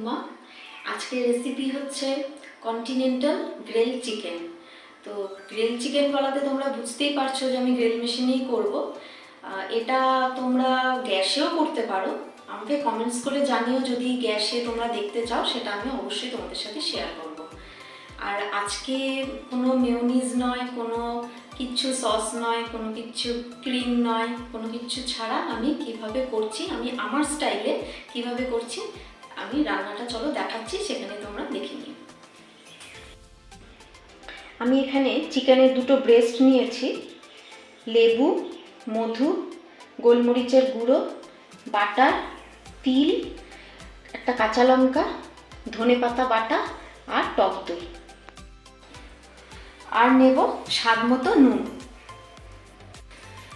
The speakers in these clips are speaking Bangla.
মা। আজকের রেসিপি হচ্ছে কন্টিনেন্টাল গ্রিল চিকেন। তো গ্রিল চিকেন বলাতে তোমরা বুঝতেই পারছো যে আমি গ্রিল মেশিনেই করব। এটা তোমরা গ্যাসেও করতে পারো। আমাকে কমেন্টস করে জানিও যদি গ্যাসে তোমরা দেখতে চাও, সেটা আমি অবশ্যই তোমাদের সাথে শেয়ার করব। আর আজকে কোনো মেয়োনিজ নয়, কোনো কিচ্ছু সস নয়, কোনো কিচ্ছু ক্রিম নয়, কোনো কিচ্ছু ছাড়া আমি কিভাবে করছি, আমি আমার স্টাইলে কিভাবে করছি আমি রান্নাটা চলো দেখাচ্ছি, সেখানে তোমরা দেখে নিও। আমি এখানে চিকেনের দুটো ব্রেস্ট নিয়েছি, লেবু, মধু, গোলমরিচের গুঁড়ো, বাটার, তিল, একটা কাঁচা লঙ্কা, ধনেপাতা বাটা আর টক দই, আর নেব স্বাদ মতো নুন।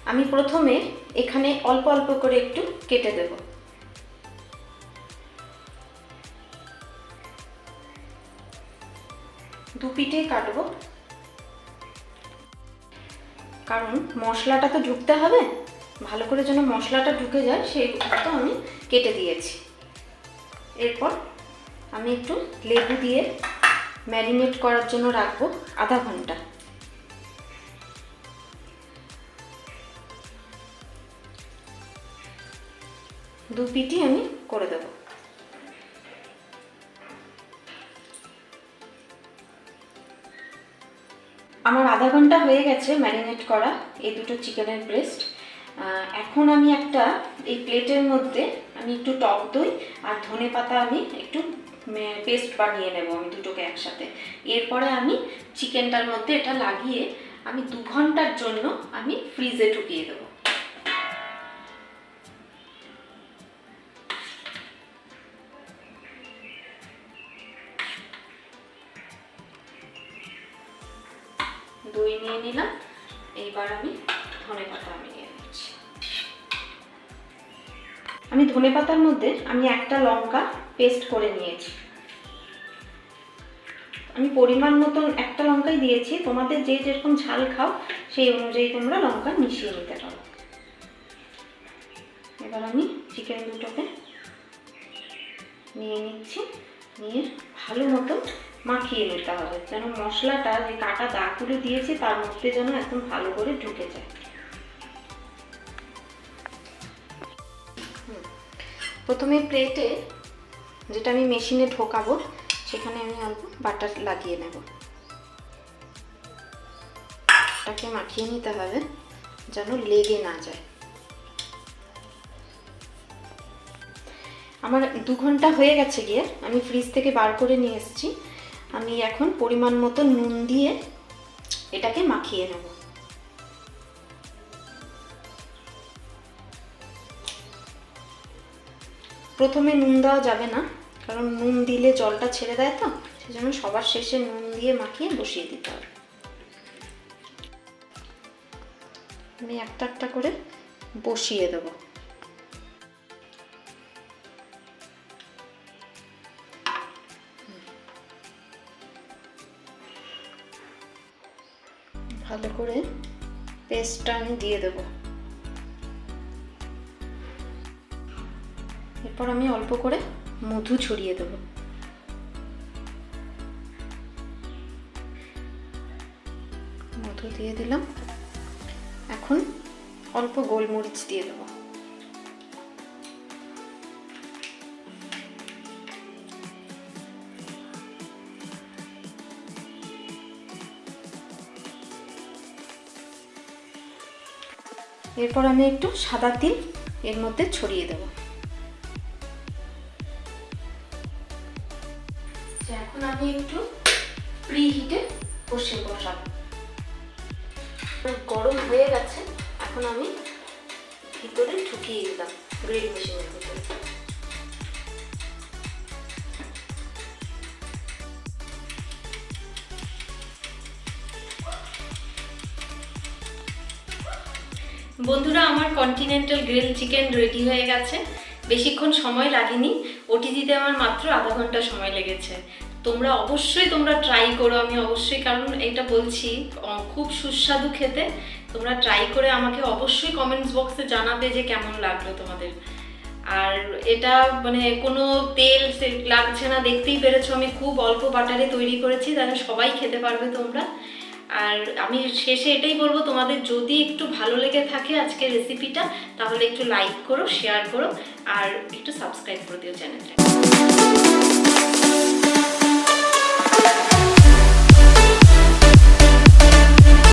আমি প্রথমে এখানে অল্প অল্প করে একটু কেটে দেব। দু পিঠেই কাটবো, কারণ মশলাটা তো ঢুকতে হবে, ভালো করে যেন মশলাটা ঢুকে যায় সেই তো আমি কেটে দিয়েছি। এরপর আমি একটু লেবু দিয়ে ম্যারিনেট করার জন্য রাখবো আধা ঘন্টা। দু পিঠই আমি করে দেব। আমার আধা ঘন্টা হয়ে গেছে ম্যারিনেট করা এই দুটো চিকেনের ব্রেস্ট। এখন আমি একটা এই প্লেটের মধ্যে আমি একটু টক দই আর ধনেপাতা আমি একটু পেস্ট বানিয়ে নেব আমি দুটোকে একসাথে। এরপরে আমি চিকেনটার মধ্যে এটা লাগিয়ে আমি 2 ঘন্টার জন্য আমি ফ্রিজে ঢুকিয়ে দেবো। দই নিয়ে নিলাম, এইবার আমি ধনেপাতা নিয়ে নিচ্ছি। আমি ধনেপাতার মধ্যে আমি একটা লঙ্কা পেস্ট করে নিয়েছি। আমি পরিমাণ মতন একটা লঙ্কাই দিয়েছি, তোমাদের যে যেরকম ঝাল খাও সেই অনুযায়ী তোমরা লঙ্কা মিশিয়ে নিতে পারো। এবার আমি চিকেন দুটোকে নিয়ে নিচ্ছি, নিয়ে ভালো মতো মাখিয়ে নিতে হবে, যেন মশলাটা যে কাটা দাগগুলো দিয়েছি তার মধ্যে যেন একদম ভালো করে ঢুকে যায়। প্রথমে প্লেটে যেটা আমি মেশিনে ঢোকাবো সেখানে আমি অল্প বাটার লাগিয়ে নেব। এটাকে মাখিয়ে নিতে হবে যেন লেগে না যায়। আমার 2 ঘন্টা হয়ে গেছে গিয়ে, আমি ফ্রিজ থেকে বার করে নিয়ে এসেছি। আমি এখন পরিমাণ মতো নুন দিয়ে এটাকে মাখিয়ে নেব। প্রথমে নুন দেওয়া যাবে না, কারণ নুন দিলে জলটা ছেড়ে দেয়, তো সেজন্য সবার শেষে নুন দিয়ে মাখিয়ে বসিয়ে দিতে হবে। আমি একটা একটা করে বসিয়ে দেবো। ভালো করে পেস্টটা আমি দিয়ে দেব। এরপর আমি অল্প করে মধু ছড়িয়ে দেব। মধু দিয়ে দিলাম, এখন অল্প গোলমরিচ দিয়ে দেব। এরপর আমি একটু সাদা তিল এর মধ্যে ছড়িয়ে দেব। এখন আমি একটু প্রি হিটে বসাবো। গরম হয়ে গেছে, এখন আমি ভিতরে ঢুকিয়ে দিলাম গ্রিল মেশিনের ভিতরে। বন্ধুরা, আমার কন্টিনেন্টাল গ্রিল চিকেন রেডি হয়ে গেছে। বেশিক্ষণ সময় লাগেনি, ওটিজিতে আমার মাত্র আধা ঘন্টা সময় লেগেছে। তোমরা অবশ্যই ট্রাই করো, আমি অবশ্যই, কারণ এটা বলছি খুব সুস্বাদু খেতে। তোমরা ট্রাই করে আমাকে অবশ্যই কমেন্টস বক্সে জানাবে যে কেমন লাগলো তোমাদের। আর এটা মানে কোনো তেল লাগছে না, দেখতেই পেরেছো আমি খুব অল্প বাটারে তৈরি করেছি, তাহলে সবাই খেতে পারবে তোমরা। আর আমি শেষে এটাই বলবো, তোমাদের যদি একটু ভালো লেগে থাকে আজকের রেসিপিটা, তাহলে একটু লাইক করো, শেয়ার করো আর একটু সাবস্ক্রাইব করে দিও চ্যানেলটা।